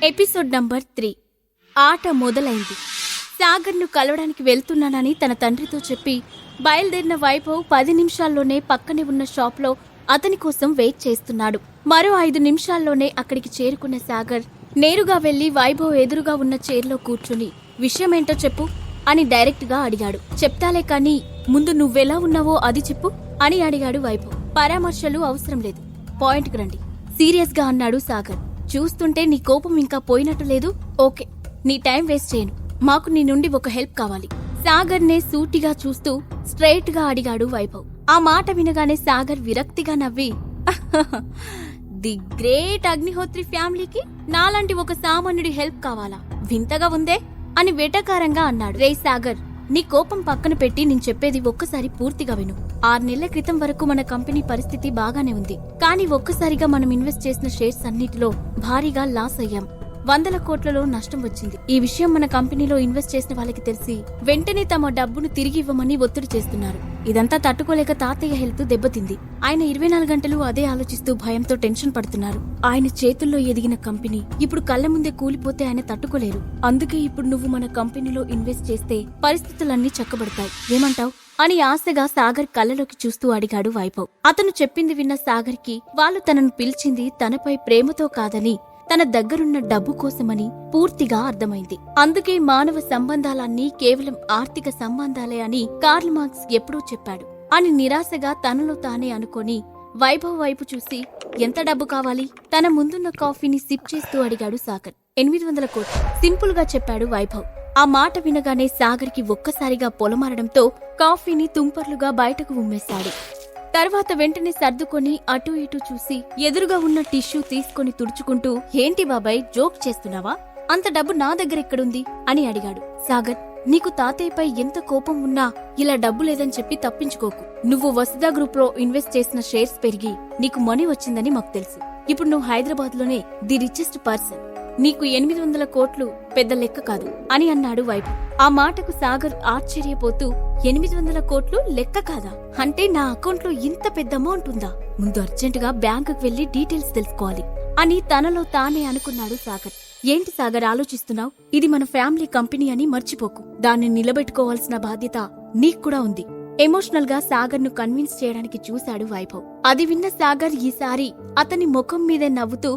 Episode number 3. ఆట మొదలైంది. సాగర్ను కలవడానికి వెళ్తున్నానని తన తండ్రితో చెప్పి బయలుదేరిన వైభవ్ 10 నిమిషాల్లోనే పక్కనే ఉన్న షాప్లో అతని కోసం వెయిట్ చేస్తున్నాడు. మరో 5 నిమిషాల్లోనే అక్కడికి చేరుకున్న సాగర్ నేరుగా వెళ్లి వైభవ్ ఎదురుగా ఉన్న చైర్లో కూర్చుని విషయమేంటో చెప్పు అని డైరెక్ట్గా అడిగాడు. చెప్తాలే కానీ ముందు నువ్వెలా ఉన్నావో అది చెప్పు అని అడిగాడు వైభవ్. పరామర్శలు అవసరం లేదు, పాయింట్కి రండి సీరియస్గా అన్నాడు సాగర్. చూస్తుంటే నీ కోపం ఇంకా పోయినట్టు లేదు. ఓకే, నీ టైం వేస్ట్ చేయను. మాకు నీ నుండి ఒక హెల్ప్ కావాలి. సాగర్నే సూటిగా చూస్తూ స్ట్రైట్ గా అడిగాడు వైభవ్. ఆ మాట వినగానే సాగర్ విరక్తిగా నవ్వి, ది గ్రేట్ అగ్నిహోత్రి ఫ్యామిలీకి నాలాంటి ఒక సామాన్యుడి హెల్ప్ కావాలా? వింతగా ఉందే అని వెటకారంగా అన్నాడు. రే సాగర్, నీ కోపం పక్కన పెట్టి నేను చెప్పేది ఒక్కసారి పూర్తిగా విను. 6 నెలల క్రితం వరకు మన కంపెనీ పరిస్థితి బాగానే ఉంది. కానీ ఒక్కసారిగా మనం ఇన్వెస్ట్ చేసిన షేర్స్ అన్నిటిలో భారీగా లాస్ అయ్యాం. 100 కోట్లలో నష్టం వచ్చింది. ఈ విషయం మన కంపెనీలో ఇన్వెస్ట్ చేసిన వాళ్ళకి తెలిసి వెంటనే తమ డబ్బును తిరిగి ఇవ్వమని ఒత్తిడి చేస్తున్నారు. ఇదంతా తట్టుకోలేక తాతయ్య హెల్త్ దెబ్బతింది. ఆయన 24 గంటలు అదే ఆలోచిస్తూ భయంతో టెన్షన్ పడుతున్నారు. ఆయన చేతుల్లో ఎదిగిన కంపెనీ ఇప్పుడు కళ్ల ముందే కూలిపోతే ఆయన తట్టుకోలేరు. అందుకే ఇప్పుడు నువ్వు మన కంపెనీలో ఇన్వెస్ట్ చేస్తే పరిస్థితులన్నీ చక్కబడతాయి. ఏమంటావ్ అని ఆశగా సాగర్ కళ్ళలోకి చూస్తూ అడిగాడు వైభవ్. అతను చెప్పింది విన్న సాగర్ కి వాళ్ళు తనను పిలిచింది తనపై ప్రేమతో కాదని తన దగ్గరున్న డబ్బు కోసమని పూర్తిగా అర్థమైంది. అందుకే మానవ సంబంధాలన్నీ కేవలం ఆర్థిక సంబంధాలే అని కార్ల్ మార్క్స్ ఎప్పుడూ చెప్పాడు అని నిరాశగా తనలో తానే అనుకొని వైభవ్ వైపు చూసి ఎంత డబ్బు కావాలి? తన ముందున్న కాఫీని సిప్ చేస్తూ అడిగాడు సాగర్. 800 కోట్లు సింపుల్ గా చెప్పాడు వైభవ్. ఆ మాట వినగానే సాగర్ కి ఒక్కసారిగా పొలమారడంతో కాఫీని తుంపర్లుగా బయటకు ఉమ్మేశాడు. తర్వాత వెంటనే సర్దుకొని అటూ ఇటూ చూసి ఎదురుగా ఉన్న టిష్యూ తీసుకొని తుడుచుకుంటూ, ఏంటి బాబాయ్ జోక్ చేస్తున్నావా? అంత డబ్బు నా దగ్గరెక్కడుంది అని అడిగాడు. సాగర్, నీకు తాతయ్యపై ఎంత కోపం ఉన్నా ఇలా డబ్బు లేదని చెప్పి తప్పించుకోకు. నువ్వు వసుధ గ్రూప్ లో ఇన్వెస్ట్ చేసిన షేర్స్ పెరిగి నీకు మనీ వచ్చిందని మాకు తెలుసు. ఇప్పుడు నువ్వు హైదరాబాద్ లోనే ది రిచెస్ట్ పర్సన్. నీకు 800 కోట్లు పెద్ద లెక్క కాదు అని అన్నాడు వైభవ్. ఆ మాటకు సాగర్ ఆశ్చర్యపోతూ, 800 కోట్లు లెక్క కాదా? అంటే నా అకౌంట్లో ఇంత పెద్ద అమౌంట్ ఉందా? ముందు అర్జెంటుగా బ్యాంకుకు వెళ్లి డీటెయిల్స్ తెలుసుకోవాలి అని తనలో తానే అనుకున్నాడు సాగర్. ఏంటి సాగర్ ఆలోచిస్తున్నావు? ఇది మన ఫ్యామిలీ కంపెనీ అని మర్చిపోకు. దాన్ని నిలబెట్టుకోవాల్సిన బాధ్యత నీక్కూడా ఉంది. ఎమోషనల్ గా సాగర్ ను కన్విన్స్ చేయడానికి చూశాడు వైభవ్. అది విన్న సాగర్ ఈసారి అతని ముఖం మీదే నవ్వుతూ,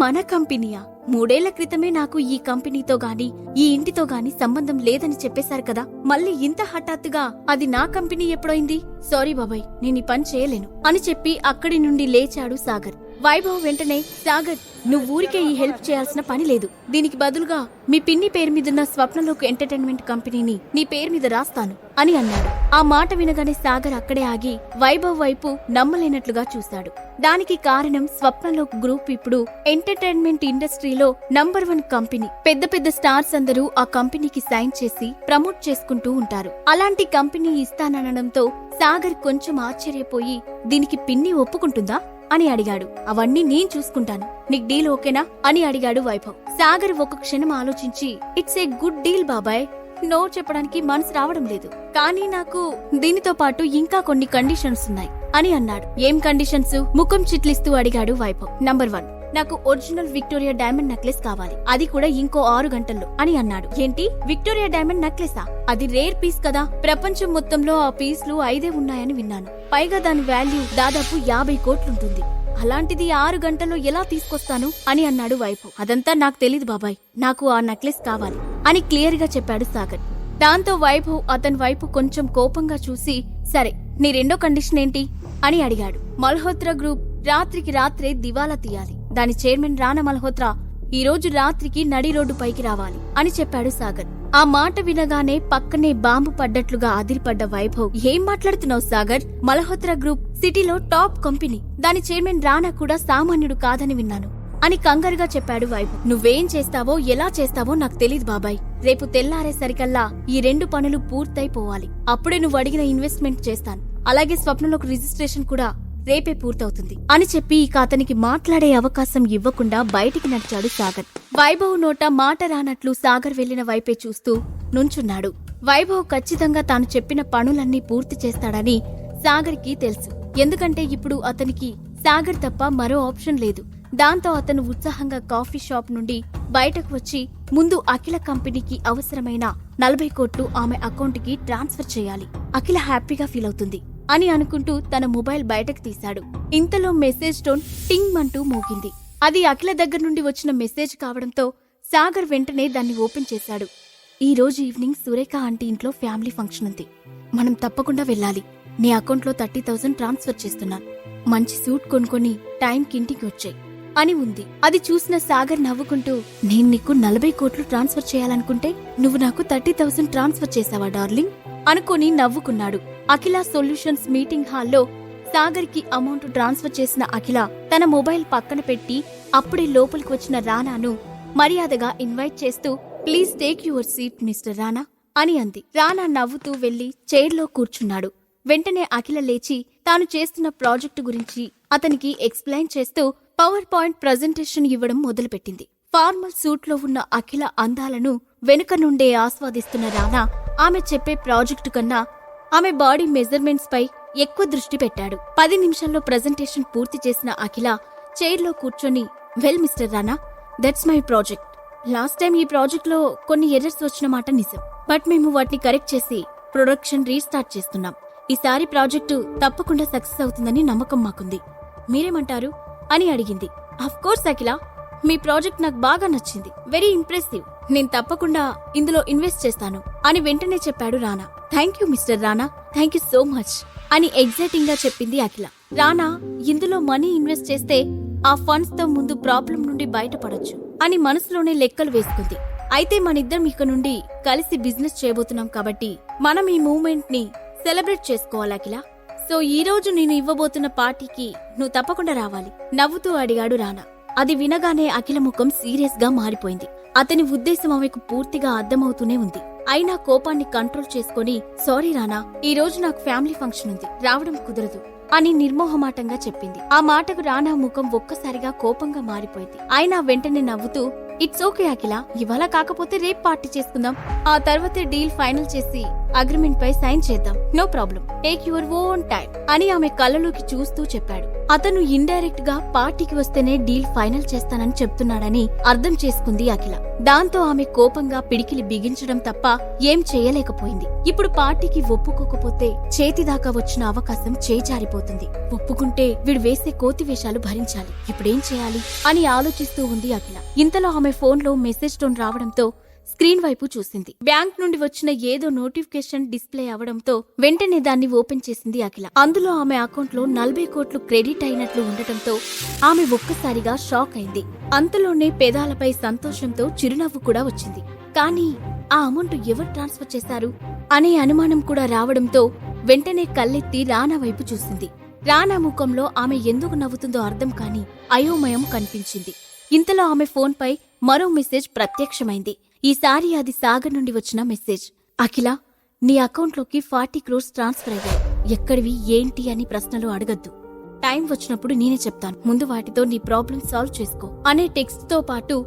మన కంపెనీయా? 3 ఏళ్ల క్రితమే నాకు ఈ కంపెనీతో గాని ఈ ఇంటితో గాని సంబంధం లేదని చెప్పేశారు కదా, మళ్ళీ ఇంత హఠాత్తుగా అది నా కంపెనీ ఎప్పుడైంది? సారీ బాబాయ్, నేను ఈ పని చేయలేను అని చెప్పి అక్కడి నుండి లేచాడు సాగర్. వైభవ్ వెంటనే, సాగర్, నువ్వు ఊరికే ఈ హెల్ప్ చేయాల్సిన పని లేదు. దీనికి బదులుగా మీ పిన్ని పేరు మీదున్న స్వప్నలోక్ ఎంటర్టైన్మెంట్ కంపెనీని నీ పేరు మీద రాస్తాను అని అన్నాడు. ఆ మాట వినగానే సాగర్ అక్కడే ఆగి వైభవ్ వైపు నమ్మలేనట్లుగా చూశాడు. దానికి కారణం స్వప్నలోక్ గ్రూప్ ఇప్పుడు ఎంటర్టైన్మెంట్ ఇండస్ట్రీలో నంబర్ 1 కంపెనీ. పెద్ద పెద్ద స్టార్స్ అందరూ ఆ కంపెనీకి సైన్ చేసి ప్రమోట్ చేసుకుంటూ ఉంటారు. అలాంటి కంపెనీ ఇస్తాననడంతో సాగర్ కొంచెం ఆశ్చర్యపోయి, దీనికి పిన్ని ఒప్పుకుంటుందా అని అడిగాడు. అవన్నీ నేను చూసుకుంటాను, నీకు డీల్ ఓకేనా అని అడిగాడు వైభవ్. సాగర్ ఒక క్షణం ఆలోచించి, ఇట్స్ ఏ గుడ్ డీల్ బాబాయ్, నో చెప్పడానికి మనసు రావడం లేదు. కానీ నాకు దీనితో పాటు ఇంకా కొన్ని కండిషన్స్ ఉన్నాయి అని అన్నాడు. ఏం కండిషన్స్? ముఖం చిట్లిస్తూ అడిగాడు వైభవ్. నంబర్ 1, నాకు ఒరిజినల్ విక్టోరియా డైమండ్ నెక్లెస్ కావాలి, అది కూడా ఇంకో 6 గంటల్లో అని అన్నాడు. ఏంటి, విక్టోరియా డైమండ్ నెక్లెసా? అది రేర్ పీస్ కదా. ప్రపంచం మొత్తంలో ఆ పీస్లు 5 ఉన్నాయని విన్నాను. పైగా దాని వాల్యూ దాదాపు 50 కోట్లుంటుంది. అలాంటిది 6 గంటల్లో ఎలా తీసుకొస్తాను అని అన్నాడు వైభవ్. అదంతా నాకు తెలీదు బాబాయ్, నాకు ఆ నెక్లెస్ కావాలి అని క్లియర్ గా చెప్పాడు సాగర్. దాంతో వైభవ్ అతని వైపు కొంచెం కోపంగా చూసి, సరే నీ రెండో కండిషన్ ఏంటి అని అడిగాడు. మల్హోత్రా గ్రూప్ రాత్రికి రాత్రే దివాలా తీయాలి. దాని చైర్మన్ రానా మల్హోత్రా ఈ రోజు రాత్రికి నడి రోడ్డు పైకి రావాలి అని చెప్పాడు సాగర్. ఆ మాట వినగానే పక్కనే బాంబు పడ్డట్లుగా అదిరిపడ్డ వైభవ్, ఏం మాట్లాడుతున్నావు సాగర్? మల్హోత్రా గ్రూప్ సిటీలో టాప్ కంపెనీ. దాని చైర్మన్ రానా కూడా సామాన్యుడు కాదని విన్నాను అని కంగారుగా చెప్పాడు వైభవ్. నువ్వేం చేస్తావో ఎలా చేస్తావో నాకు తెలీదు బాబాయ్. రేపు తెల్లారేసరికల్లా ఈ 2 పనులు పూర్తయిపోవాలి. అప్పుడే నువ్వు అడిగిన ఇన్వెస్ట్మెంట్ చేస్తాను. అలాగే స్వప్నంలోకి రిజిస్ట్రేషన్ కూడా రేపే పూర్తవుతుంది అని చెప్పి ఇక అతనికి మాట్లాడే అవకాశం ఇవ్వకుండా బయటికి నడిచాడు సాగర్. వైభవ్ నోట మాట రానట్లు సాగర్ వెళ్లిన వైపే చూస్తూ నుంచున్నాడు. వైభవ్ ఖచ్చితంగా తాను చెప్పిన పనులన్నీ పూర్తి చేస్తాడని సాగర్ కి తెలుసు. ఎందుకంటే ఇప్పుడు అతనికి సాగర్ తప్ప మరో ఆప్షన్ లేదు. దాంతో అతను ఉత్సాహంగా కాఫీ షాప్ నుండి బయటకు వచ్చి ముందు అఖిల కంపెనీకి అవసరమైన 40 కోట్లు ఆమె అకౌంట్కి ట్రాన్స్ఫర్ చేయాలి. అఖిల హ్యాపీగా ఫీల్ అవుతుంది అని అనుకుంటూ తన మొబైల్ బయటకు తీశాడు. ఇంతలో మెసేజ్ టోన్ టింగ్ అంటూ మోగింది. అది అఖిల దగ్గర నుండి వచ్చిన మెసేజ్ కావడంతో సాగర్ వెంటనే దాన్ని ఓపెన్ చేశాడు. ఈ రోజు ఈవినింగ్ సురేఖ ఆంటీ ఇంట్లో ఫ్యామిలీ ఫంక్షన్ ఉంది. మనం తప్పకుండా వెళ్ళాలి. నీ అకౌంట్లో 30,000 ట్రాన్స్ఫర్ చేస్తున్నాను. మంచి సూట్ కొనుక్కొని టైంకి ఇంటికి వచ్చాయి అని ఉంది. అది చూసిన సాగర్ నవ్వుకుంటూ, నేను నీకు 40 కోట్లు ట్రాన్స్ఫర్ చేయాలనుకుంటే నువ్వు నాకు 30,000 ట్రాన్స్ఫర్ చేశావా డార్లింగ్ అనుకుని నవ్వుకున్నాడు. అఖిల సొల్యూషన్స్ మీటింగ్ హాల్లో సాగర్ కి అమౌంట్ ట్రాన్స్ఫర్ చేసిన అఖిల తన మొబైల్ పక్కన పెట్టి అప్పుడే లోపలికి వచ్చిన రానాను మర్యాదగా ఇన్వైట్ చేస్తూ, please take your seat mister రానా అని అంది. రానా నవ్వుతూ వెళ్లి చైర్లో కూర్చున్నాడు. వెంటనే అఖిల లేచి తాను చేస్తున్న ప్రాజెక్టు గురించి అతనికి ఎక్స్ప్లెయిన్ చేస్తూ పవర్ పాయింట్ ప్రజెంటేషన్ ఇవ్వడం మొదలుపెట్టింది. ఫార్మల్ సూట్లో ఉన్న అఖిల అందాలను వెనుక నుండే ఆస్వాదిస్తున్న రానా ఆమె చెప్పే ప్రాజెక్టు కన్నా ఆమె బాడీ మెజర్మెంట్స్ పై ఎక్కువ దృష్టి పెట్టాడు. 10 నిమిషాల్లో ప్రజెంటేషన్ పూర్తి చేసిన అఖిల చైర్లో కూర్చొని, well mister Rana, that's my project. Last time ఈ ప్రాజెక్ట్ లో కొన్ని ఎర్రర్స్ వచ్చిన మాట నిజం. బట్ మేము వాటిని కరెక్ట్ చేసి ప్రొడక్షన్ రీస్టార్ట్ చేస్తున్నాం. ఈసారి ప్రాజెక్టు తప్పకుండా సక్సెస్ అవుతుందని నమ్మకం మాకుంది. మీరేమంటారు అని అడిగింది. Of course Akhila, me project నాకు బాగా నచ్చింది. Very impressive. నేను తప్పకుండా ఇందులో ఇన్వెస్ట్ చేస్తాను అని వెంటనే చెప్పాడు రానా. Thank you mister Rana, thank you so much అని ఎగ్జైటింగ్ గా చెప్పింది అఖిల. రానా ఇందులో మనీ ఇన్వెస్ట్ చేస్తే ఆ ఫండ్స్ తో ముందు ప్రాబ్లం నుండి బయటపడొచ్చు అని మనసులోనే లెక్కలు వేసుకుంది. అయితే మనిద్దరం ఇక నుండి కలిసి బిజినెస్ చేయబోతున్నాం కాబట్టి మనం ఈ మూవ్మెంట్ ని సెలబ్రేట్ చేసుకోవాలి అఖిల. సో ఈ రోజు నేను ఇవ్వబోతున్న పార్టీకి నువ్వు తప్పకుండా రావాలి నవ్వుతూ అడిగాడు రానా. అది వినగానే అఖిల ముఖం సీరియస్ గా మారిపోయింది. అతని ఉద్దేశం ఆమెకు పూర్తిగా అర్థమవుతూనే ఉంది. అయినా కోపాన్ని కంట్రోల్ చేసుకుని, సారీ రానా, ఈ రోజు నాకు ఫ్యామిలీ ఫంక్షన్ ఉంది, రావడం కుదరదు అని నిర్మోహమాటంగా చెప్పింది. ఆ మాటకు రానా ముఖం ఒక్కసారిగా కోపంగా మారిపోయింది. అయినా వెంటనే నవ్వుతూ, ఇట్స్ ఓకే అఖిల, ఇవాళ కాకపోతే రేపు పార్టీ చేసుకుందాం. ఆ తర్వాతే డీల్ ఫైనల్ చేసి అగ్రిమెంట్ పై సైన్ చేద్దాం. No problem, take your own time అని ఆమె కళ్ళలోకి చూస్తూ చెప్పాడు. అతను ఇండైరెక్ట్ గా పార్టీకి వస్తేనే డీల్ ఫైనల్ చేస్తానని చెప్తున్నాడని అర్థం చేసుకుంది అఖిల. దాంతో ఆమె కోపంగా పిడికిలి బిగించడం తప్ప ఏం చేయలేకపోయింది. ఇప్పుడు పార్టీకి ఒప్పుకోకపోతే చేతిదాకా వచ్చిన అవకాశం చేజారిపోతుంది. ఒప్పుకుంటే వీడు వేసే కోతి వేషాలు భరించాలి. ఇప్పుడేం చేయాలి అని ఆలోచిస్తూ ఉంది అఖిల. ఇంతలో ఆమె ఫోన్లో మెసేజ్ టోన్ రావడంతో స్క్రీన్ వైపు చూసింది. బ్యాంక్ నుండి వచ్చిన ఏదో నోటిఫికేషన్ డిస్ప్లే అవడంతో వెంటనే దాన్ని ఓపెన్ చేసింది అఖిల. అందులో ఆమె అకౌంట్లో 40 కోట్లు క్రెడిట్ అయినట్లు ఉండటంతో ఆమె ఒక్కసారిగా షాక్ అయింది. అంతలోనే పెదాలపై సంతోషంతో చిరునవ్వు కూడా వచ్చింది. కానీ ఆ అమౌంట్ ఎవరు ట్రాన్స్ఫర్ చేశారు అనే అనుమానం కూడా రావడంతో వెంటనే కళ్ళెత్తి రానా వైపు చూసింది. రానా ముఖంలో ఆమె ఎందుకు నవ్వుతుందో అర్థం కాని అయోమయం కనిపించింది. ఇంతలో ఆమె ఫోన్పై మరో మెసేజ్ ప్రత్యక్షమైంది. ఈసారి అది సాగర్ నుండి వచ్చిన మెసేజ్. అఖిల, నీ అకౌంట్లోకి 40 crores ట్రాన్స్ఫర్ అయ్యాయి. ఎక్కడివి ఏంటి అని ప్రశ్నలు అడగద్దు. టైం వచ్చినప్పుడు నేనే చెప్తాను. ముందు వాటితో నీ ప్రాబ్లం సాల్వ్ చేసుకో అనే టెక్స్ట్ తో పాటు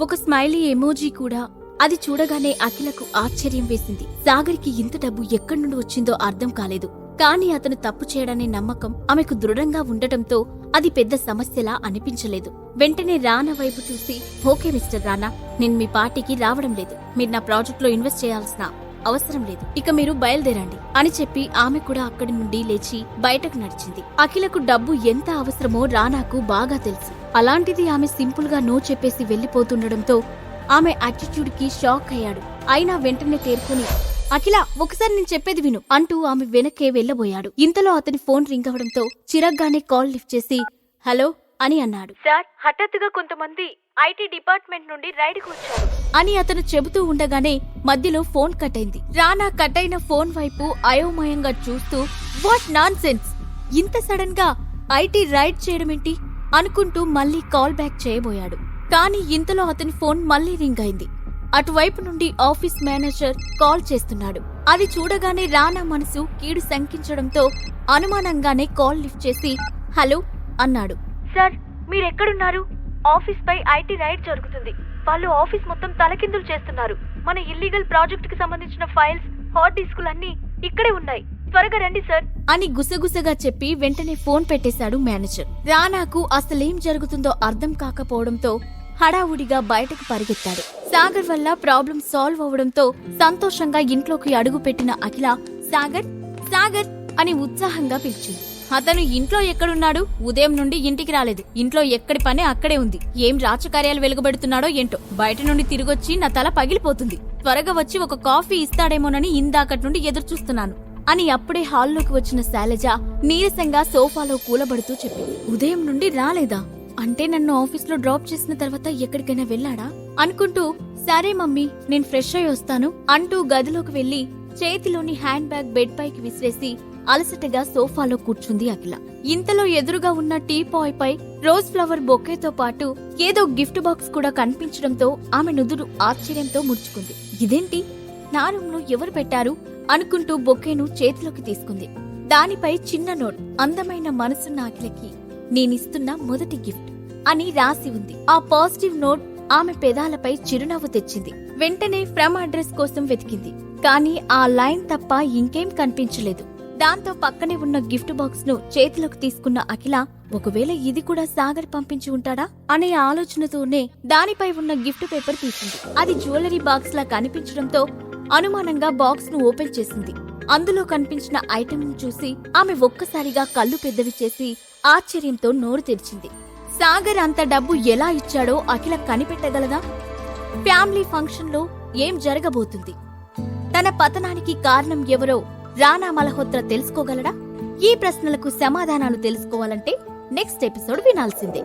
ఒక స్మైలీ ఎమోజీ కూడా. అది చూడగానే అఖిలకు ఆశ్చర్యం వేసింది. సాగర్కి ఇంత డబ్బు ఎక్కడి నుండి వచ్చిందో అర్థం కాలేదు. కానీ అతను తప్పు చేయడనే నమ్మకం ఆమెకు దృఢంగా ఉండటంతో అది పెద్ద సమస్యలా అనిపించలేదు. వెంటనే రానా వైపు చూసి, ఓకే మిస్టర్ రానా, నేను మీ పార్టీకి రావడం లేదు. మీరు నా ప్రాజెక్ట్ లో ఇన్వెస్ట్ చేయాల్సిన అవసరం లేదు. ఇక మీరు బయలుదేరండి అని చెప్పి ఆమె కూడా అక్కడి నుండి లేచి బయటకు నడిచింది. అఖిలకు డబ్బు ఎంత అవసరమో రానాకు బాగా తెలుసు. అలాంటిది ఆమె సింపుల్ గా నో చెప్పేసి వెళ్లిపోతుండటంతో ఆమె యాటిట్యూడ్ కి షాక్ అయ్యాడు. అయినా వెంటనే తేరుకుని, అఖిల, ఒకసారి నేను చెప్పేది విను అంటూ ఆమె వెనక్కే వెళ్లబోయాడు. ఇంతలో అతని ఫోన్ రింగ్ అవడంతో చిరగ్గానే కాల్ లిఫ్ట్ చేసి, హలో అని అన్నాడు. సార్, హఠాత్తుగా కొంతమంది ఐటీ డిపార్ట్మెంట్ నుండి రైడ్కు వచ్చారు అని అతను చెబుతూ ఉండగానే మధ్యలో ఫోన్ కట్ అయింది. రానా కట్ అయిన ఫోన్ వైపు అయోమయంగా చూస్తూ, వాట్ నాన్ సెన్స్, ఇంత సడన్ గా ఐటీ రైడ్ చేయడమేంటి అనుకుంటూ మళ్లీ కాల్ బ్యాక్ చేయబోయాడు. కానీ ఇంతలో అతని ఫోన్ మళ్లీ రింగ్ అయింది. అటువైపు నుండి ఆఫీస్ మేనేజర్ కాల్ చేస్తున్నాడు. అది చూడగానే రానా మనసు కీడు శంకించడంతో అనుమానంగానే కాల్ లిఫ్ట్ చేసి, హలో అన్నాడు. సార్, మీరెక్కడున్నారు? ఆఫీస్ పై ఐటీ రైడ్ జరుగుతుంది. వాళ్ళు ఆఫీస్ మొత్తం తలకిందులు చేస్తున్నారు. మన ఇల్లీగల్ ప్రాజెక్ట్ కి సంబంధించిన ఫైల్స్, హార్డ్ డిస్కులన్నీ ఇక్కడే ఉన్నాయి. త్వరగా రండి సార్ అని గుసగుసగా చెప్పి వెంటనే ఫోన్ పెట్టేశాడు మేనేజర్. రానాకు అసలేం జరుగుతుందో అర్థం కాకపోవడంతో హడావుడిగా బయటకు పరిగెత్తాడు. సాగర్ వల్ల ప్రాబ్లం సాల్వ్ అవడంతో సంతోషంగా ఇంట్లోకి అడుగుపెట్టిన అఖిల సాగర్ సాగర్ అని ఉత్సాహంగా పిలిచింది. అతను ఇంట్లో ఎక్కడున్నాడు? ఉదయం నుండి ఇంటికి రాలేదు. ఇంట్లో ఎక్కడి పని అక్కడే ఉంది. ఏం రాజకార్యాలు వెలుగుబెడుతున్నాడో ఏంటో. బయట నుండి తిరిగొచ్చి నా తల పగిలిపోతుంది. త్వరగా వచ్చి ఒక కాఫీ ఇస్తాడేమోనని ఇందాకటి నుండి ఎదురుచూస్తున్నాను అని అప్పుడే హాల్లోకి వచ్చిన శైలజ నీరసంగా సోఫాలో కూలబడుతూ చెప్పింది. ఉదయం నుండి రాలేదా? అంటే నన్ను ఆఫీస్లో డ్రాప్ చేసిన తర్వాత ఎక్కడికైనా వెళ్ళాడా అనుకుంటూ, సరే మమ్మీ నేను ఫ్రెష్ అయి వస్తాను అంటూ గదిలోకి వెళ్లి చేతిలోని హ్యాండ్ బ్యాగ్ బెడ్ పైకి విసిరేసి అలసటగా సోఫాలో కూర్చుంది అఖిల. ఇంతలో ఎదురుగా ఉన్న టీ పాయ్ పై రోజ్ ఫ్లవర్ బొకేతో పాటు ఏదో గిఫ్ట్ బాక్స్ కూడా కనిపించడంతో ఆమె నుదురు ఆశ్చర్యంతో ముడుచుకుంది. ఇదేంటి, నా రూమ్ లో ఎవరు పెట్టారు అనుకుంటూ బొకేను చేతిలోకి తీసుకుంది. దానిపై చిన్న నోట్, అందమైన మనసున్న అఖిలకి నేనిస్తున్న మొదటి గిఫ్ట్ అని రాసి ఉంది. ఆ పాజిటివ్ నోట్ ఆమె పెదాలపై చిరునవ్వు తెచ్చింది. వెంటనే ఫ్రమ్ అడ్రస్ కోసం వెతికింది. కానీ ఆ లైన్ తప్ప ఇంకేం కనిపించలేదు. దాంతో పక్కనే ఉన్న గిఫ్ట్ బాక్స్ ను చేతిలోకి తీసుకున్న అఖిల, ఒకవేళ ఇది కూడా సాగర్ పంపించి ఉంటాడా అనే ఆలోచనతోనే దానిపై ఉన్న గిఫ్ట్ పేపర్ తీసింది. అది జ్యువెలరీ బాక్స్ లా కనిపించడంతో అనుమానంగా బాక్స్ ను ఓపెన్ చేసింది. అందులో కనిపించిన ఐటెం ను చూసి ఆమె ఒక్కసారిగా కళ్ళు పెద్దవి చేసి ఆశ్చర్యంతో నోరు తెరిచింది. సాగర్ అంత డబ్బు ఎలా ఇచ్చాడో అఖిల కనిపెట్టగలదా? ఫ్యామిలీ ఫంక్షన్ లో ఏం జరగబోతుంది? తన పతనానికి కారణం ఎవరో రానా మల్హోత్రా తెలుసుకోగలడా? ఈ ప్రశ్నలకు సమాధానాలు తెలుసుకోవాలంటే నెక్స్ట్ ఎపిసోడ్ వినాల్సిందే.